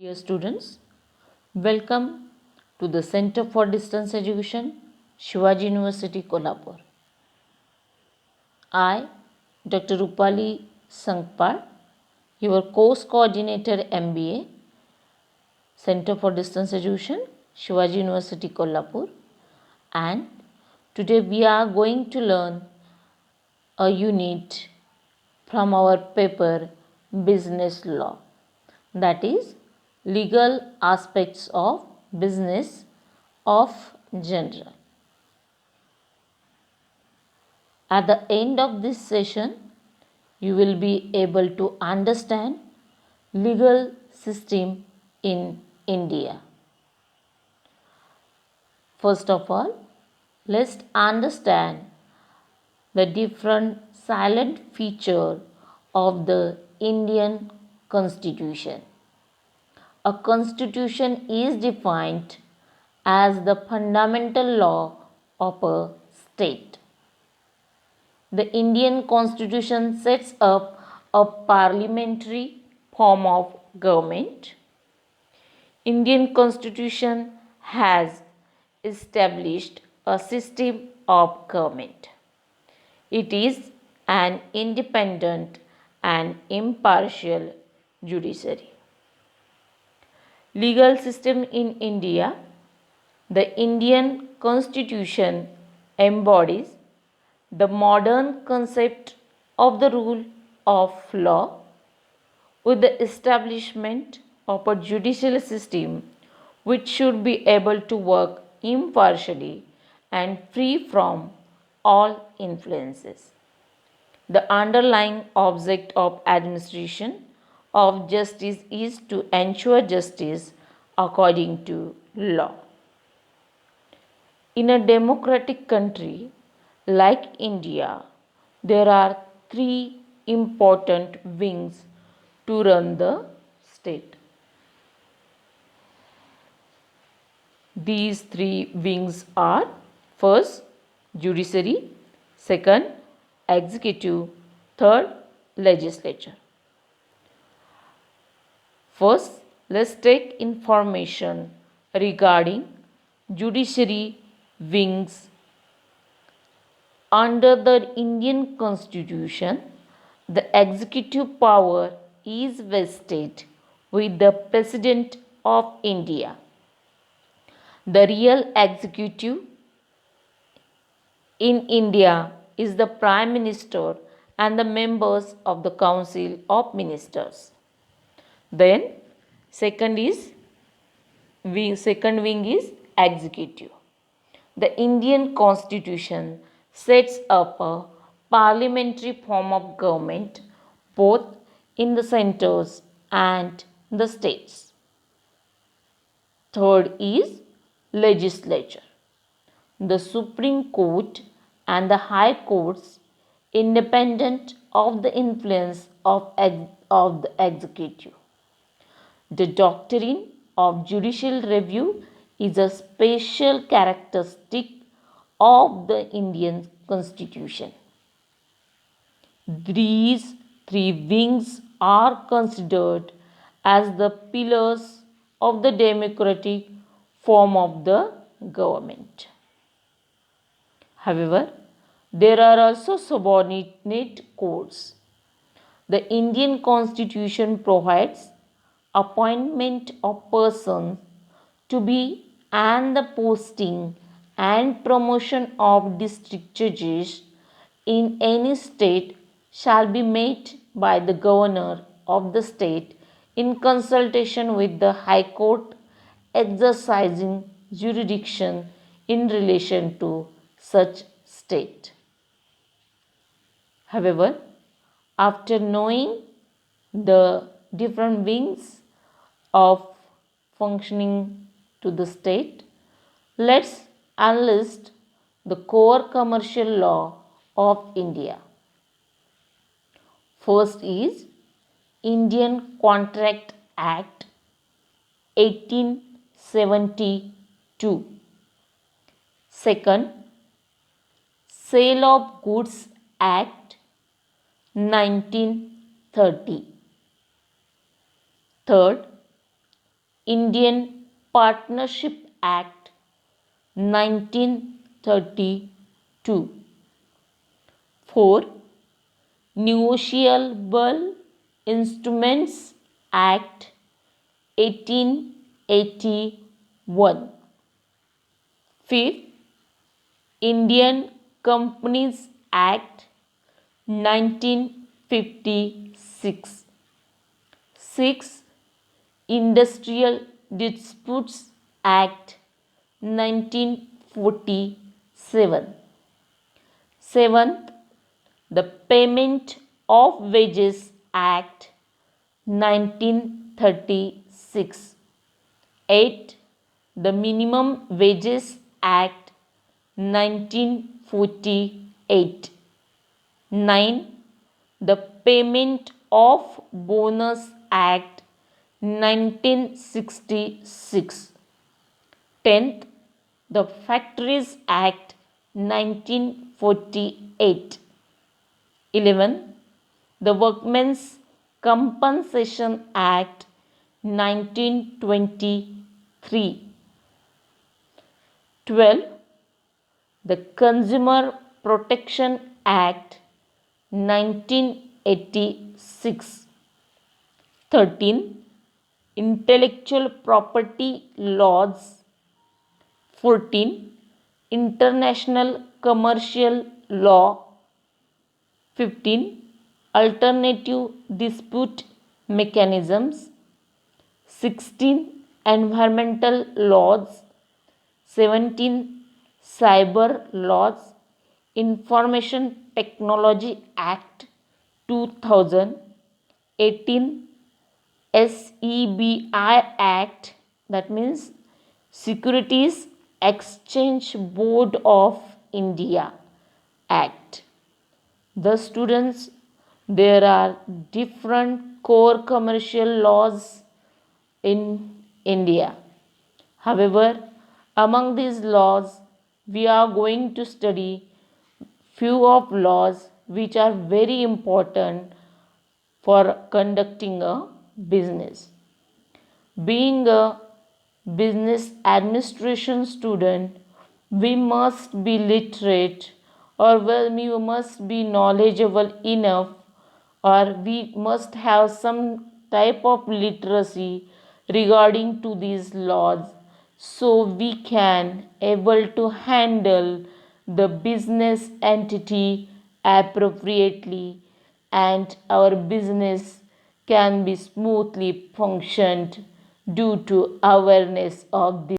Dear students, welcome to the Center for Distance Education, Shivaji University, Kolhapur. I, Dr. Rupali Sangpal, your course coordinator MBA, Center for Distance Education, Shivaji University, Kolhapur, and today we are going to learn a unit from our paper Business Law, that is legal aspects of business of general. At the end of this session, you will be able to understand legal system in India. First of all, let's understand the different silent feature of the Indian Constitution. A constitution is defined as the fundamental law of a state. The Indian Constitution sets up a parliamentary form of government. Indian Constitution has established a system of government. It is an independent and impartial judiciary. Legal system in India. The Indian Constitution embodies the modern concept of the rule of law with the establishment of a judicial system which should be able to work impartially and free from all influences. The underlying object of administration of justice is to ensure justice according to law. In a democratic country like India, there are three important wings to run the state. These three wings are: first, judiciary; second, executive; third, legislature. First, let's take information regarding judiciary wings. Under the Indian Constitution, the executive power is vested with the President of India. The real executive in India is the Prime Minister and the members of the Council of Ministers. Then second wing is executive. The Indian Constitution sets up a parliamentary form of government both in the centers and the states. Third is legislature. The Supreme Court and the High Courts, independent of the influence of the executive. The doctrine of judicial review is a special characteristic of the Indian Constitution. These three wings are considered as the pillars of the democratic form of the government. However, there are also subordinate courts. The Indian Constitution provides appointment of persons to be and the posting and promotion of district judges in any state shall be made by the governor of the state in consultation with the High Court exercising jurisdiction in relation to such state. However, after knowing the different wings of functioning to the state, let's enlist the core commercial law of India. First is Indian Contract Act 1872. Second, Sale of Goods Act 1930. Third, Indian Partnership Act 1932. 4. Negotiable Instruments Act 1881. 5th. Indian Companies Act 1956. 6. Industrial Disputes Act 1947. 7th. The Payment of Wages Act 1936. 8. The Minimum Wages Act 1948. 9. The Payment of Bonus Act 1966. 10th. The Factories Act 1948. 11. The Workmen's Compensation Act 1923. 12. The Consumer Protection Act 1986. 13. Intellectual Property Laws. 14. International Commercial Law. 15. Alternative Dispute Mechanisms. 16. Environmental Laws. 17. Cyber Laws. Information Technology Act 2000. 18. SEBI Act, that means Securities Exchange Board of India Act. The students, there are different core commercial laws in India. However, among these laws, we are going to study few of laws which are very important for conducting a business. Being a business administration student, we must be literate, or we must be knowledgeable enough, or we must have some type of literacy regarding to these laws, so we can able to handle the business entity appropriately, and our business can be smoothly functioned due to awareness of this.